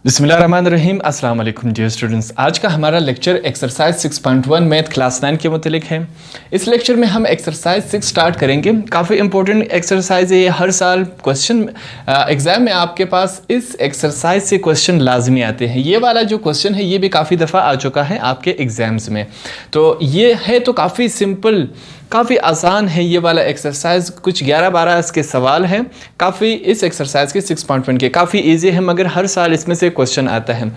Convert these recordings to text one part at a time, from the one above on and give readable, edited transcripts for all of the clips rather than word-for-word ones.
बिस्मिल्लाहिर्रहमानिर्रहीम अस्सलाम वालेकुम डियर स्टूडेंट्स। आज का हमारा लेक्चर एक्सरसाइज 6.1 मैथ क्लास 9 के मुतालिक है। इस लेक्चर में हम एक्सरसाइज 6 स्टार्ट करेंगे। काफ़ी इंपॉर्टेंट एक्सरसाइज है ये। हर साल क्वेश्चन एग्ज़ाम में आपके पास इस एक्सरसाइज से क्वेश्चन लाजमी आते हैं। ये वाला जो क्वेश्चन है ये भी काफ़ी दफ़ा आ चुका है आपके एग्ज़ाम्स में। तो ये है तो काफ़ी सिंपल, काफ़ी आसान है ये वाला एक्सरसाइज। कुछ 11-12 इसके सवाल हैं। काफ़ी इस एक्सरसाइज के 6.1 के काफ़ी इजी है, मगर हर साल इसमें से क्वेश्चन आता है।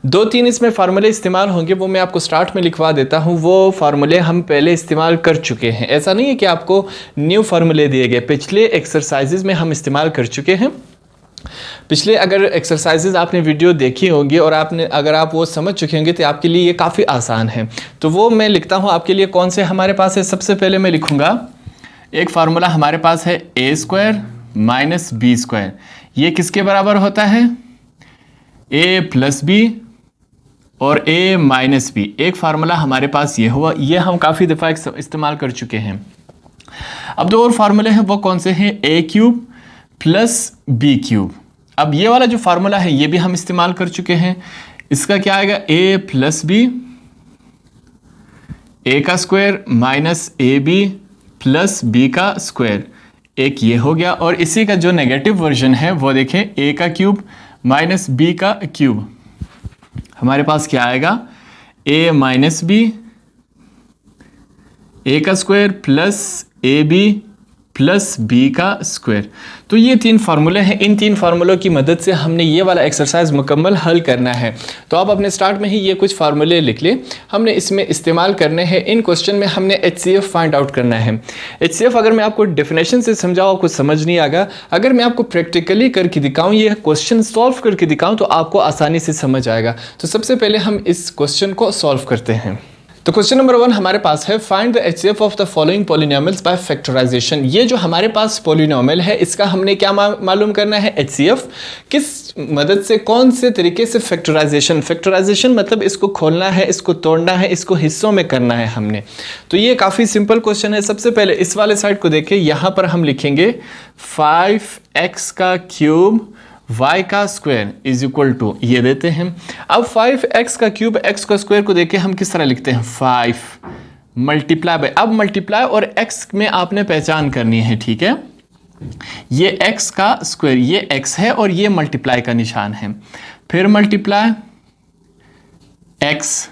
2-3 इसमें फार्मूले इस्तेमाल होंगे, वो मैं आपको स्टार्ट में लिखवा देता हूँ। वो फार्मूले हम पहले इस्तेमाल कर चुके हैं। ऐसा नहीं है कि आपको न्यू फार्मूले दिए गए, पिछले एक्सरसाइजेज में हम इस्तेमाल कर चुके हैं। पिछले अगर एक्सरसाइजेज आपने वीडियो देखी होगी और अगर आप वो समझ चुके होंगे तो आपके लिए ये काफ़ी आसान है। तो वो मैं लिखता हूँ आपके लिए। कौन से हमारे पास है? सबसे पहले मैं लिखूँगा एक फार्मूला हमारे पास है a² - b²। ये किसके बराबर होता है? a + b और a - b। एक फार्मूला हमारे पास ये हुआ। ये हम काफ़ी दफ़ा इस्तेमाल कर चुके हैं। अब दो और फार्मूले हैं, वो कौन से हैं? a³ + b³। अब ये वाला जो फार्मूला है ये भी हम इस्तेमाल कर चुके हैं। इसका क्या आएगा? a + b a² - ab + b²। एक ये हो गया। और इसी का जो नेगेटिव वर्जन है वो देखें, a³ - b³ हमारे पास क्या आएगा? a - b a² + ab + b²। तो ये 3 फार्मूले हैं। इन 3 फार्मूलों की मदद से हमने ये वाला एक्सरसाइज मुकम्मल हल करना है। तो आप अपने स्टार्ट में ही ये कुछ फार्मूले लिख लें। हमने इसमें इस्तेमाल करने हैं। इन क्वेश्चन में हमने HCF फाइंड आउट करना है। HCF अगर मैं आपको डेफिनेशन से समझाऊँ कुछ समझ नहीं आएगा। अगर मैं आपको प्रैक्टिकली करके दिखाऊँ, ये क्वेश्चन सॉल्व करके दिखाऊँ, तो आपको आसानी से समझ आएगा। तो सबसे पहले हम इस क्वेश्चन को सॉल्व करते हैं। तो क्वेश्चन नंबर 1 हमारे पास है, find the HCF of the following polynomials by factorisation. ये जो हमारे पास पॉलिनोमियल है इसका हमने क्या मालूम करना है? HCF। किस मदद से, कौन से तरीके से? फैक्टराइजेशन मतलब इसको खोलना है, इसको तोड़ना है, इसको हिस्सों में करना है हमने। तो ये काफ़ी सिंपल क्वेश्चन है। सबसे पहले इस वाले साइड को देखें, यहाँ पर हम लिखेंगे 5x³ y² = ये देते हैं। अब 5x³ x² को देखें हम किस तरह लिखते हैं? 5 × अब मल्टीप्लाई और x में आपने पहचान करनी है, ठीक है? ये x², ये x है और ये मल्टीप्लाई का निशान है। फिर मल्टीप्लाई x,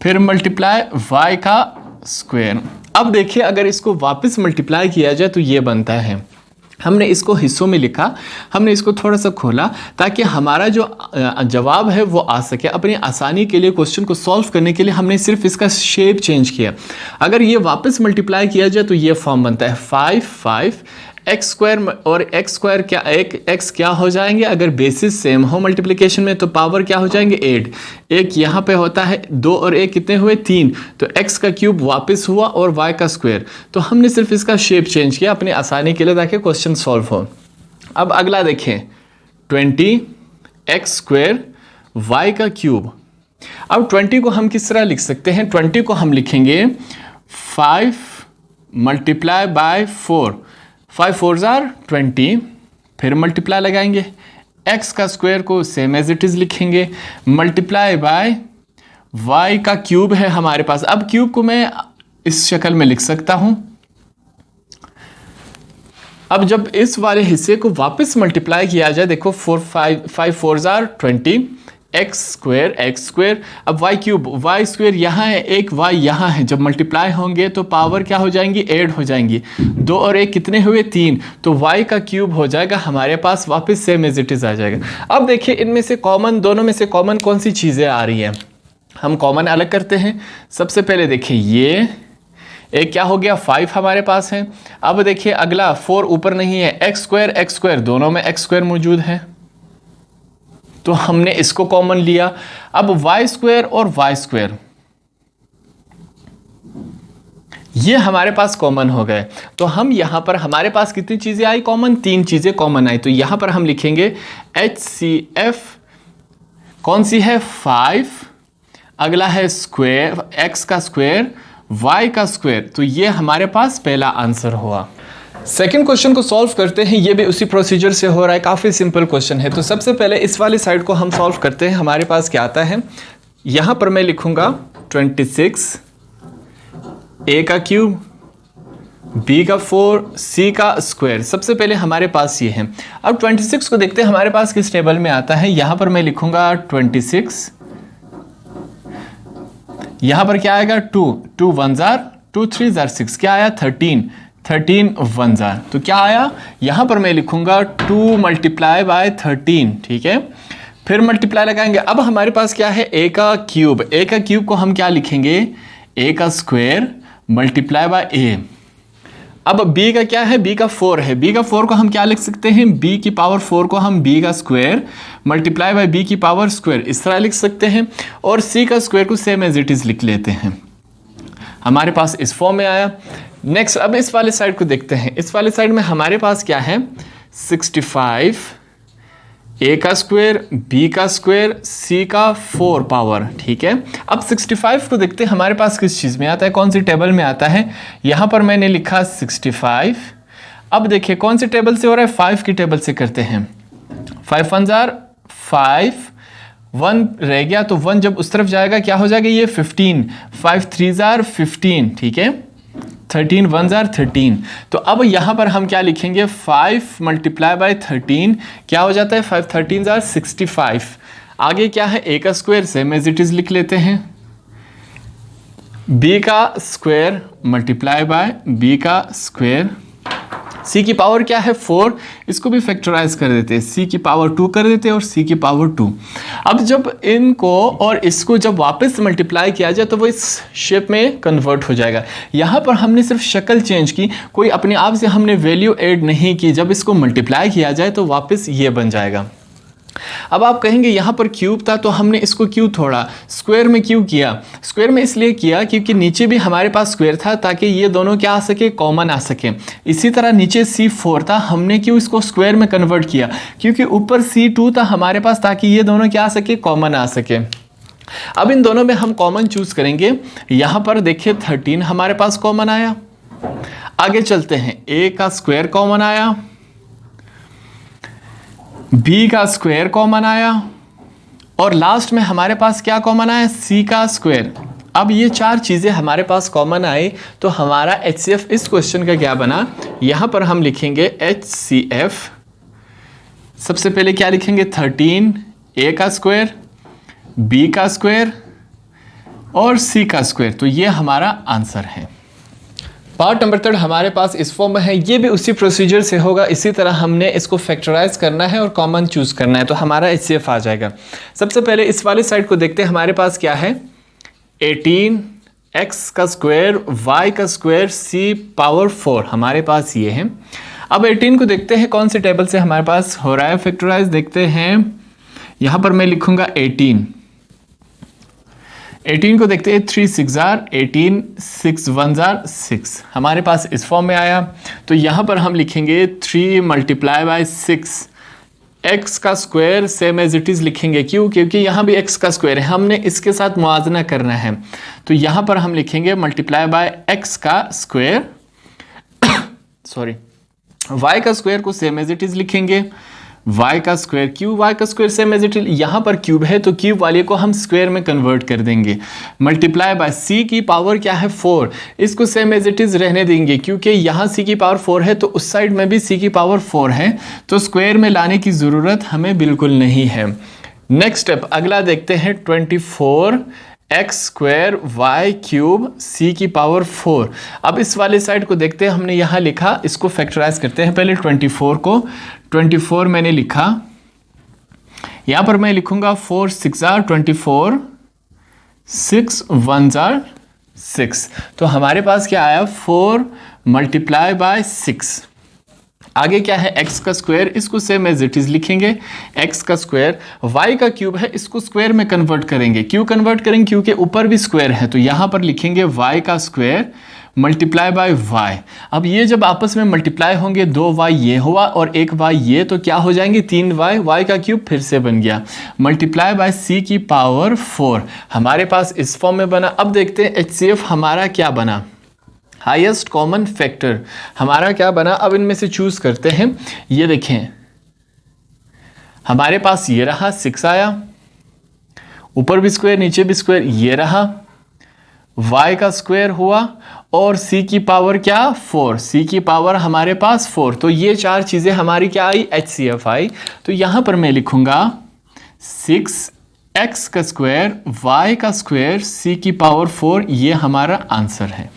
फिर मल्टीप्लाई y²। अब देखिए, अगर इसको वापस मल्टीप्लाई किया जाए तो ये बनता है। हमने इसको हिस्सों में लिखा, हमने इसको थोड़ा सा खोला ताकि हमारा जो जवाब है वो आ सके। अपनी आसानी के लिए, क्वेश्चन को सॉल्व करने के लिए हमने सिर्फ इसका शेप चेंज किया। अगर ये वापस मल्टीप्लाई किया जाए तो ये फॉर्म बनता है 5 x² और x² क्या, एक x क्या हो जाएंगे? अगर बेसिस सेम हो मल्टीप्लिकेशन में तो पावर क्या हो जाएंगे? 8। एक यहाँ पे होता है 2 और 1 कितने हुए? 3। तो x³ वापस हुआ और y²। तो हमने सिर्फ इसका शेप चेंज किया अपनी आसानी के लिए ताकि क्वेश्चन सॉल्व हो। अब अगला देखें, 20x² y³। अब 20 को हम किस तरह लिख सकते हैं? 20 को हम लिखेंगे 5 × 4। 5 4s are 20। फिर मल्टीप्लाई लगाएंगे, x² को सेम एज इट इज़ लिखेंगे, मल्टीप्लाई बाय y³ है हमारे पास। अब क्यूब को मैं इस शक्ल में लिख सकता हूं। अब जब इस वाले हिस्से को वापस मल्टीप्लाई किया जाए, देखो 5 4s are 20 x²। अब y² यहाँ है, एक y यहाँ है। जब मल्टीप्लाई होंगे तो पावर क्या हो जाएंगी? 8 हो जाएंगी। 2 और 1 कितने हुए? 3। तो y³ हो जाएगा हमारे पास, वापस सेम एज इट इज़ आ जाएगा। अब देखिए, इनमें से कॉमन, दोनों में से कॉमन कौन सी चीज़ें आ रही हैं? हम कॉमन अलग करते हैं। सबसे पहले देखिए, ये एक क्या हो गया? 5 हमारे पास है। अब देखिए अगला 4 ऊपर नहीं है, x² दोनों में x² मौजूद है तो हमने इसको कॉमन लिया। अब y² और y², ये हमारे पास कॉमन हो गए। तो हम यहां पर, हमारे पास कितनी चीजें आई कॉमन? 3 चीजें कॉमन आई। तो यहां पर हम लिखेंगे HCF कौन सी है? 5। अगला है x², y²। तो ये हमारे पास पहला आंसर हुआ। सेकंड क्वेश्चन को सॉल्व करते हैं। ये भी उसी प्रोसीजर से हो रहा है, काफ़ी सिंपल क्वेश्चन है। तो सबसे पहले इस वाली साइड को हम सॉल्व करते हैं। हमारे पास क्या आता है, यहाँ पर मैं लिखूंगा 26 a का क्यूब, b का 4, c का स्क्वायर। सबसे पहले हमारे पास ये है। अब 26 को देखते हैं हमारे पास किस टेबल में आता है। यहाँ पर मैं लिखूंगा 26, यहाँ पर क्या आएगा 2 1 जार 2 3 जार 6, क्या आया 13 1 जार। तो क्या आया, यहाँ पर मैं लिखूंगा 2 मल्टीप्लाई बाय 13, ठीक है। फिर मल्टीप्लाई लगाएंगे। अब हमारे पास क्या है, a का क्यूब। a का क्यूब को हम क्या लिखेंगे, a का स्क्वायर मल्टीप्लाई बाय a। अब b का क्या है, b का 4 है। b का 4 को हम क्या लिख सकते हैं, b की पावर 4 को हम b का स्क्वायर मल्टीप्लाई बाय b की पावर स्क्वायर, इस तरह लिख सकते हैं। और c का स्क्वायर को सेम एज इट इज लिख लेते हैं। हमारे पास इस फॉर्म में आया। नेक्स्ट अब इस वाले साइड को देखते हैं। इस वाले साइड में हमारे पास क्या है, 65 a का स्क्वायर, b का स्क्वायर, c का 4 पावर, ठीक है। अब 65 को देखते हैं हमारे पास किस चीज़ में आता है, कौन सी टेबल में आता है। यहाँ पर मैंने लिखा 65। अब देखिए कौन से टेबल से हो रहा है, 5 की टेबल से करते हैं। 5 1 जार 5, 1 रह गया तो 1 जब उस तरफ जाएगा क्या हो जाएगा, ये 15, 5 3 जार 15, ठीक है। 13 1 जार 13। तो अब यहाँ पर हम क्या लिखेंगे, 5 मल्टीप्लाई बाय 13 क्या हो जाता है, 5 13 जार 65। आगे क्या है, a का square same as it is लिख लेते हैं, b का स्क्वायर मल्टीप्लाई बाय b का स्क्वायर, c की पावर क्या है 4, इसको भी फैक्टराइज कर देते हैं, c की पावर 2 कर देते हैं और c की पावर 2। अब जब इनको और इसको जब वापस मल्टीप्लाई किया जाए तो वो इस शेप में कन्वर्ट हो जाएगा। यहाँ पर हमने सिर्फ शक्ल चेंज की, कोई अपने आप से हमने वैल्यू ऐड नहीं की। जब इसको मल्टीप्लाई किया जाए तो वापस ये बन जाएगा। अब आप कहेंगे यहाँ पर क्यूब था तो हमने इसको क्यों थोड़ा स्क्वायर में क्यों किया। स्क्वायर में इसलिए किया क्योंकि नीचे भी हमारे पास स्क्वायर था ताकि ये दोनों क्या आ सके, कॉमन आ सके। इसी तरह नीचे C4 था, हमने क्यों इसको स्क्वायर में कन्वर्ट किया, क्योंकि ऊपर C2 था हमारे पास ताकि ये दोनों क्या आ सके, कॉमन आ सके। अब इन दोनों में हम कॉमन चूज करेंगे। यहाँ पर देखिए 13 हमारे पास कॉमन आया। आगे चलते हैं, a का स्क्वायर कॉमन आया, b का स्क्वायर कॉमन आया और लास्ट में हमारे पास क्या कॉमन आया, c का स्क्वायर। अब ये 4 चीज़ें हमारे पास कॉमन आई तो हमारा HCF इस क्वेश्चन का क्या बना, यहाँ पर हम लिखेंगे HCF। सबसे पहले क्या लिखेंगे, 13 a का स्क्वायर, b का स्क्वायर और c का स्क्वायर। तो ये हमारा आंसर है। पार्ट नंबर 3 हमारे पास इस फॉर्म में है। ये भी उसी प्रोसीजर से होगा, इसी तरह हमने इसको फैक्टराइज करना है और कॉमन चूज करना है तो हमारा HCF आ जाएगा। सबसे पहले इस वाले साइड को देखते हैं। हमारे पास क्या है, 18 x का स्क्वायर, y का स्क्वायर, c पावर 4 हमारे पास ये है। अब 18 को देखते हैं कौन से टेबल से हमारे पास हो रहा है फैक्टराइज, देखते हैं। यहाँ पर मैं लिखूंगा 18 को देखते हैं, 3 6 जार 18, 6 1 जार 6 हमारे पास इस फॉर्म में आया। तो यहाँ पर हम लिखेंगे 3 मल्टीप्लाई बाय 6, x का square same as it is लिखेंगे। क्यों, क्योंकि यहाँ भी x का स्क्वायर है, हमने इसके साथ मुआवजा करना है। तो यहाँ पर हम लिखेंगे मल्टीप्लाई बाय x का स्क्वायर सॉरी y का स्क्वायर को सेम एज इट इज़ लिखेंगे, y का स्क्वायर क्यूब, y का square same as it is, यहाँ पर क्यूब है तो क्यूब वाले को हम स्क्वायर में कन्वर्ट कर देंगे। मल्टीप्लाई बाय c की पावर क्या है 4, इसको सेम एज इट इज रहने देंगे क्योंकि यहाँ c की पावर 4 है तो उस साइड में भी c की पावर 4 है, तो स्क्वायर में लाने की ज़रूरत हमें बिल्कुल नहीं है। नेक्स्ट स्टेप अगला देखते हैं, 24 x square y cube c की पावर 4। अब इस वाले साइड को देखते हैं, हमने यहाँ लिखा, इसको फैक्टराइज करते हैं। पहले 24 को, 24 मैंने लिखा, यहाँ पर मैं लिखूंगा 4 6 जार 24, 6 1 जार 6। तो हमारे पास क्या आया, 4 मल्टीप्लाई बाय 6। आगे क्या है, x का स्क्वायर, इसको सेम एज इट इज लिखेंगे, x का स्क्वायर, y का क्यूब है, इसको स्क्वायर में कन्वर्ट करेंगे। क्यों कन्वर्ट करेंगे, क्योंकि ऊपर भी स्क्वायर है, तो यहाँ पर लिखेंगे y का स्क्वायर मल्टीप्लाई बाय y। अब ये जब आपस में मल्टीप्लाई होंगे, 2y ये हुआ और 1y ये, तो क्या हो जाएंगे 3y, y का क्यूब फिर से बन गया, मल्टीप्लाई बाय c की पावर 4 हमारे पास इस फॉर्म में बना। अब देखते हैं HCF हमारा क्या बना। हाईएस्ट कॉमन फैक्टर हमारा क्या बना, अब इनमें से चूज करते हैं। ये देखें हमारे पास ये रहा 6 आया, ऊपर भी स्क्वायर नीचे भी स्क्वायर, ये रहा y का स्क्वायर हुआ और c की पावर क्या 4, c की पावर हमारे पास 4। तो ये चार चीजें हमारी क्या आई, HCF आई। तो यहां पर मैं लिखूंगा 6x का स्क्वायर y का स्क्वायर c की पावर 4, ये हमारा आंसर है।